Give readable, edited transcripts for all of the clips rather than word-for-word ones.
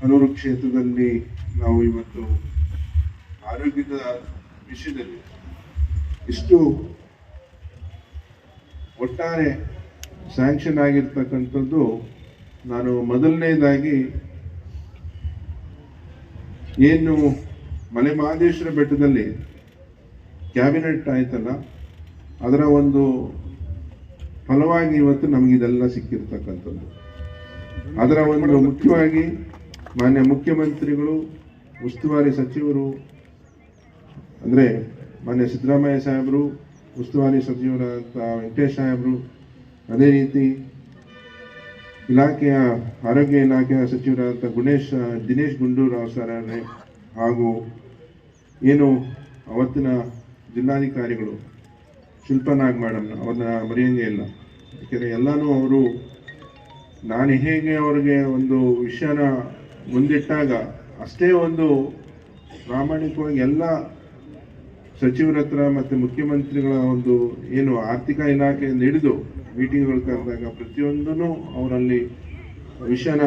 ಹನೂರು ಕ್ಷೇತ್ರದಲ್ಲಿ ನಾವು ಇವತ್ತು ಆರೋಗ್ಯದ ವಿಷಯದಲ್ಲಿ ಇಷ್ಟು ಒಟ್ಟಾರೆ ಸ್ಯಾಂಕ್ಷನ್ ಆಗಿರ್ತಕ್ಕಂಥದ್ದು, ನಾನು ಮೊದಲನೇದಾಗಿ ಏನು ಮಲೆಮಹದೇಶ್ವರ ಬೆಟ್ಟದಲ್ಲಿ ಕ್ಯಾಬಿನೆಟ್ ಆಯ್ತಲ್ಲ, ಅದರ ಒಂದು ಫಲವಾಗಿ ಇವತ್ತು ನಮಗಿದೆಲ್ಲ ಸಿಕ್ಕಿರ್ತಕ್ಕಂಥದ್ದು. ಅದರ ಒಂದು ಮುಖ್ಯವಾಗಿ ಮಾನ್ಯ ಮುಖ್ಯಮಂತ್ರಿಗಳು, ಉಸ್ತುವಾರಿ ಸಚಿವರು ಅಂದರೆ ಮಾನ್ಯ ಸಿದ್ದರಾಮಯ್ಯ ಸಾಹೇಬರು, ಉಸ್ತುವಾರಿ ಸಚಿವರಾದಂಥ ವೆಂಕಟೇಶ್ ಸಾಹೇಬರು, ಅದೇ ರೀತಿ ಇಲಾಖೆಯ ಆರೋಗ್ಯ ಇಲಾಖೆಯ ಸಚಿವರಾದಂಥ ದಿನೇಶ್ ಗುಂಡೂರಾವ್ ಸರ್ ಹಾಗೂ ಏನು ಅವತ್ತಿನ ಜಿಲ್ಲಾಧಿಕಾರಿಗಳು ಶಿಲ್ಪನಾಗ್ ಮೇಡಮ್, ಅವ್ರನ್ನ ಮರೆಯಂಗೆ ಇಲ್ಲ. ಯಾಕೆಂದರೆ ಎಲ್ಲನೂ ಅವರು, ನಾನು ಹೇಗೆ ಅವ್ರಿಗೆ ಒಂದು ವಿಷಯನ ಮುಂದಿಟ್ಟಾಗ ಅಷ್ಟೇ ಒಂದು ಪ್ರಾಮಾಣಿಕವಾಗಿ ಎಲ್ಲ ಸಚಿವರ ಹತ್ರ ಮತ್ತು ಮುಖ್ಯಮಂತ್ರಿಗಳ ಒಂದು ಏನು ಆರ್ಥಿಕ ಇಲಾಖೆಯಿಂದ ಹಿಡಿದು ಮೀಟಿಂಗ್ಗಳು ಕರೆದಾಗ ಪ್ರತಿಯೊಂದೂ ಅವರಲ್ಲಿ ವಿಷಯನ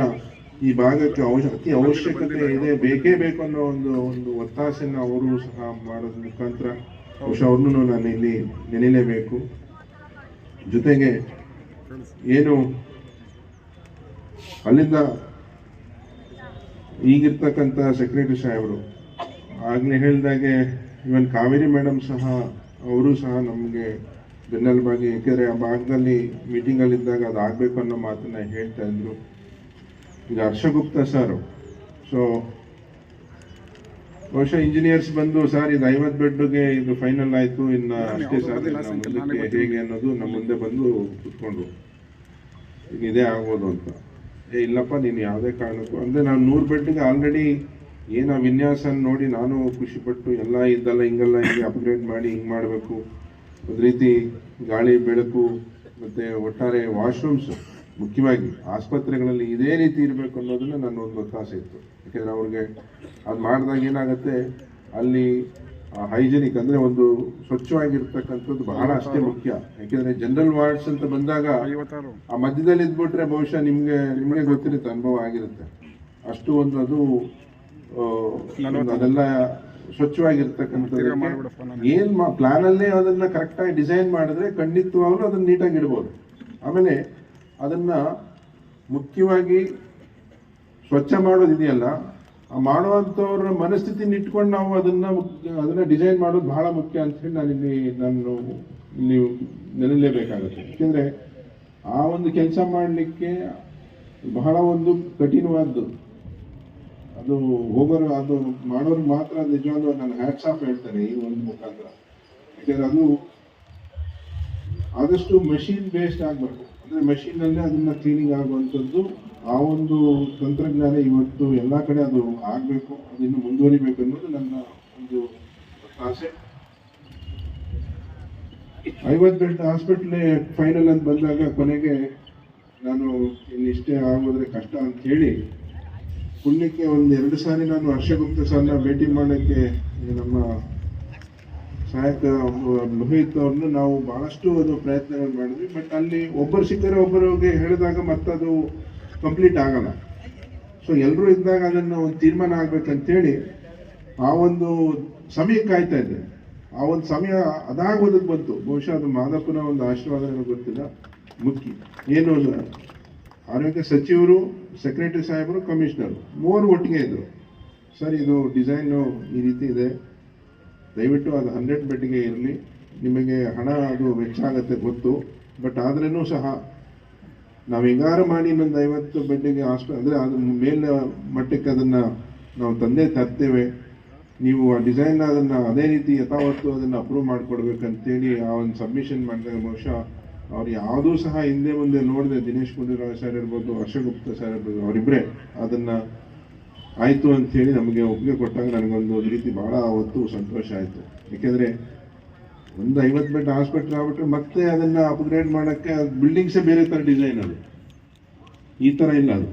ಈ ಭಾಗಕ್ಕೆ ಅತಿ ಅವಶ್ಯಕತೆ ಇದೆ, ಬೇಕೇ ಬೇಕು ಅನ್ನೋ ಒಂದು ಒತ್ತಾಸೆಯನ್ನು ಅವರು ಸಹ ಮಾಡೋದ್ರ ಮುಖಾಂತರ ಬಹುಶಃ ಅವ್ರನ್ನೂ ನಾನು ಇಲ್ಲಿ ನೆನೆಯಲೇಬೇಕು. ಜೊತೆಗೆ ಏನು ಅಲ್ಲಿಂದ ಈಗಿರ್ತಕ್ಕಂಥ ಸೆಕ್ರೆಟರಿ ಸಾಹೇಬರು ಆಗಲೇ ಹೇಳಿದಾಗೆ, ಇವನ್ ಕಾವೇರಿ ಮೇಡಮ್ ಸಹ, ಅವರು ಸಹ ನಮಗೆ ಬೆನ್ನೆಲುಬಾಗಿ, ಏಕೆಂದರೆ ಆ ಭಾಗದಲ್ಲಿ ಮೀಟಿಂಗಲ್ಲಿದ್ದಾಗ ಅದು ಆಗಬೇಕು ಅನ್ನೋ ಮಾತನ್ನ ಹೇಳ್ತಾ ಇದ್ರು. ಈಗ ಹರ್ಷಗುಪ್ತಾ ಸರ್, ಸೊ ಬಹುಶಃ ಇಂಜಿನಿಯರ್ಸ್ ಬಂದು, ಸರ್ ಇದು 50 ಬೆಡ್ಗೆ ಇದು ಫೈನಲ್ ಆಯಿತು, ಇನ್ನು ಅಷ್ಟೇ ಸರ್, ಮುಂದಕ್ಕೆ ಹೇಗೆ ಅನ್ನೋದು ನಮ್ಮ ಮುಂದೆ ಬಂದು ಕುತ್ಕೊಂಡ್ರು, ಈಗ ಇದೇ ಆಗ್ಬೋದು ಅಂತ. ಇಲ್ಲಪ್ಪ, ನೀನು ಯಾವುದೇ ಕಾರಣಕ್ಕೂ ಅಂದರೆ ನಾನು 100 ಬೆಡ್ಗೆ ಆಲ್ರೆಡಿ ಏನು ಆ ವಿನ್ಯಾಸ ನೋಡಿ ನಾನು ಖುಷಿಪಟ್ಟು ಎಲ್ಲ ಇದ್ದಲ್ಲ ಹಿಂಗಲ್ಲ, ಹಿಂಗೆ ಅಪ್ಗ್ರೇಡ್ ಮಾಡಿ ಹಿಂಗೆ ಮಾಡಬೇಕು, ಒಂದು ರೀತಿ ಗಾಳಿ ಬೆಳಕು ಮತ್ತು ಒಟ್ಟಾರೆ ವಾಶ್ರೂಮ್ಸ್, ಮುಖ್ಯವಾಗಿ ಆಸ್ಪತ್ರೆಗಳಲ್ಲಿ ಇದೇ ರೀತಿ ಇರಬೇಕು ಅನ್ನೋದನ್ನ ನನ್ನ ಒಂದು ಒತ್ತಾಸೆ ಇತ್ತು. ಯಾಕೆಂದರೆ ಅವ್ರಿಗೆ ಅದು ಮಾಡಿದಾಗ ಏನಾಗುತ್ತೆ, ಅಲ್ಲಿ ಹೈಜಿನಿಕ್ ಅಂದರೆ ಒಂದು ಸ್ವಚ್ಛವಾಗಿರ್ತಕ್ಕಂಥದ್ದು ಬಹಳ ಅಷ್ಟೇ ಮುಖ್ಯ. ಯಾಕೆಂದರೆ ಜನರಲ್ ವಾರ್ಡ್ಸ್ ಅಂತ ಬಂದಾಗ ಆ ಮಧ್ಯದಲ್ಲಿ ಇದ್ಬಿಟ್ರೆ ಬಹುಶಃ ನಿಮಗೆ ಗೊತ್ತಿರುತ್ತೆ, ಅನುಭವ ಆಗಿರುತ್ತೆ, ಅಷ್ಟು ಒಂದು ಅದು ಅದೆಲ್ಲ ಸ್ವಚ್ಛವಾಗಿರ್ತಕ್ಕಂಥದ್ದು. ಏನು ಪ್ಲಾನಲ್ಲೇ ಅದನ್ನ ಕರೆಕ್ಟಾಗಿ ಡಿಸೈನ್ ಮಾಡಿದ್ರೆ ಖಂಡಿತವಾಗ್ಲೂ ಅದನ್ನ ನೀಟಾಗಿ ಇಡ್ಬೋದು. ಆಮೇಲೆ ಅದನ್ನ ಮುಖ್ಯವಾಗಿ ಸ್ವಚ್ಛ ಮಾಡೋದಿದೆಯಲ್ಲ, ಆ ಮಾಡುವಂಥವ್ರ ಮನಸ್ಥಿತಿನ ಇಟ್ಕೊಂಡು ನಾವು ಅದನ್ನ ಡಿಸೈನ್ ಮಾಡೋದು ಬಹಳ ಮುಖ್ಯ ಅಂತ ಹೇಳಿ ನಾನು ಇಲ್ಲಿ ನೆನಲೇಬೇಕಾಗುತ್ತೆ. ಯಾಕೆಂದರೆ ಆ ಒಂದು ಕೆಲಸ ಮಾಡಲಿಕ್ಕೆ ಬಹಳ ಒಂದು ಕಠಿಣವಾದ್ದು, ಅದು ಹೋಗೋರು, ಅದು ಮಾಡೋರಿಗೆ ಮಾತ್ರ ನಿಜವಾಗ್ಲೂ ನಾನು ಹ್ಯಾಟ್ಸ್ ಆಫ್ ಹೇಳ್ತೇನೆ ಈ ಒಂದು ಮುಖಾಂತರ. ಯಾಕೆಂದರೆ ಅದು ಆದಷ್ಟು ಮಷೀನ್ ಬೇಸ್ಡ್ ಆಗಬೇಕು, ಅಂದರೆ ಮಷೀನಲ್ಲೇ ಅದನ್ನ ಕ್ಲೀನಿಂಗ್ ಆಗುವಂಥದ್ದು. ಆ ಒಂದು ತಂತ್ರಜ್ಞಾನ ಇವತ್ತು ಎಲ್ಲ ಕಡೆ ಅದು ಆಗಬೇಕು, ಅದಿನ್ನು ಮುಂದುವರಿಬೇಕು ಅನ್ನೋದು ನನ್ನ ಒಂದು ಆಸೆ. 50 ಬೆಡ್ ಹಾಸ್ಪಿಟ್ಲೇ ಫೈನಲ್ ಅಂತ ಬಂದಾಗ ಕೊನೆಗೆ ನಾನು ಇನ್ನಿಷ್ಟೇ ಆಗೋದ್ರೆ ಕಷ್ಟ ಅಂತ ಹೇಳಿ ಪುಣ್ಯಕ್ಕೆ 1-2 ಸಾರಿ ನಾನು ಹರ್ಷಗುಪ್ತ ಸರ್ನ ಭೇಟಿ ಮಾಡೋಕ್ಕೆ ನಮ್ಮ ಸಹಾಯಕ ಲೋಹಿತ್ ಅವ್ರನ್ನ ನಾವು ಬಹಳಷ್ಟು ಅದು ಪ್ರಯತ್ನಗಳು ಮಾಡಿದ್ವಿ. ಬಟ್ ಅಲ್ಲಿ ಒಬ್ಬರು ಸಿಕ್ಕರೆ ಒಬ್ಬರಿಗೆ ಹೇಳಿದಾಗ ಮತ್ತದು ಕಂಪ್ಲೀಟ್ ಆಗಲ್ಲ. ಸೊ ಎಲ್ಲರೂ ಇದ್ದಾಗ ಅದನ್ನು ಒಂದು ತೀರ್ಮಾನ ಆಗ್ಬೇಕಂತೇಳಿ ಆ ಒಂದು ಸಮಯ ಕಾಯ್ತಾ ಇದ್ದೆ. ಆ ಒಂದು ಸಮಯ ಅದಾಗೋದಕ್ಕೆ ಬಂತು. ಬಹುಶಃ ಅದು ಮಾದಪ್ಪನ ಒಂದು ಆಶೀರ್ವಾದ ನನಗೆ ಗೊತ್ತಿಲ್ಲ. ಮುಖ್ಯ ಏನು, ಆರೋಗ್ಯ ಸಚಿವರು, ಸೆಕ್ರೆಟರಿ ಸಾಹೇಬರು, ಕಮಿಷನರ್ 3 ಒಟ್ಟಿಗೆ ಇದ್ರು. ಸರ್, ಇದು ಡಿಸೈನು ಈ ರೀತಿ ಇದೆ, ದಯವಿಟ್ಟು ಅದು 100 ಬೆಡ್ಗೆ ಇರಲಿ, ನಿಮಗೆ ಹಣ ಅದು ವೆಚ್ಚ ಆಗುತ್ತೆ ಗೊತ್ತು, ಬಟ್ ಆದ್ರೂ ಸಹ ನಾವು ಹೆಂಗಾರು ಮಾಡಿ ಇನ್ನೊಂದು 50 ಬೆಡ್ಗೆ ಅಂದರೆ ಅದ್ರ ಮೇಲೆ ಮಟ್ಟಕ್ಕೆ ಅದನ್ನು ನಾವು ತಂದೆ ತರ್ತೇವೆ, ನೀವು ಆ ಡಿಸೈನ್ ಅದನ್ನು ಅದೇ ರೀತಿ ಯಥಾವತ್ತು ಅದನ್ನು ಅಪ್ರೂವ್ ಮಾಡಿಕೊಡ್ಬೇಕಂತೇಳಿ ಆ ಒಂದು ಸಬ್ಮಿಷನ್ ಮಾಡಿದಾಗ ಬಹುಶಃ ಅವ್ರು ಯಾವುದೂ ಸಹ ಹಿಂದೆ ಮುಂದೆ ನೋಡಿದೆ, ದಿನೇಶ್ ಗುಂಡೂರಾವ್ ಸರ್ ಇರ್ಬೋದು, ಹರ್ಷಗುಪ್ತ ಸರ್ ಇರ್ಬೋದು, ಅವರಿಬ್ಬರೇ ಅದನ್ನು ಆಯಿತು ಅಂಥೇಳಿ ನಮಗೆ ಒಪ್ಪಿಗೆ ಕೊಟ್ಟಾಗ ನನಗೊಂದು ರೀತಿ ಭಾಳ ಅವತ್ತು ಸಂತೋಷ ಆಯಿತು. ಏಕೆಂದರೆ ಒಂದು 50 ಬೆಡ್ ಹಾಸ್ಪಿಟ್ಲ್ ಆಗ್ಬಿಟ್ರೆ ಮತ್ತೆ ಅದನ್ನು ಅಪ್ಗ್ರೇಡ್ ಮಾಡೋಕ್ಕೆ ಬಿಲ್ಡಿಂಗ್ಸೇ ಬೇರೆ ಥರ ಡಿಸೈನ್, ಅದು ಈ ಥರ ಇಲ್ಲ ಅದು.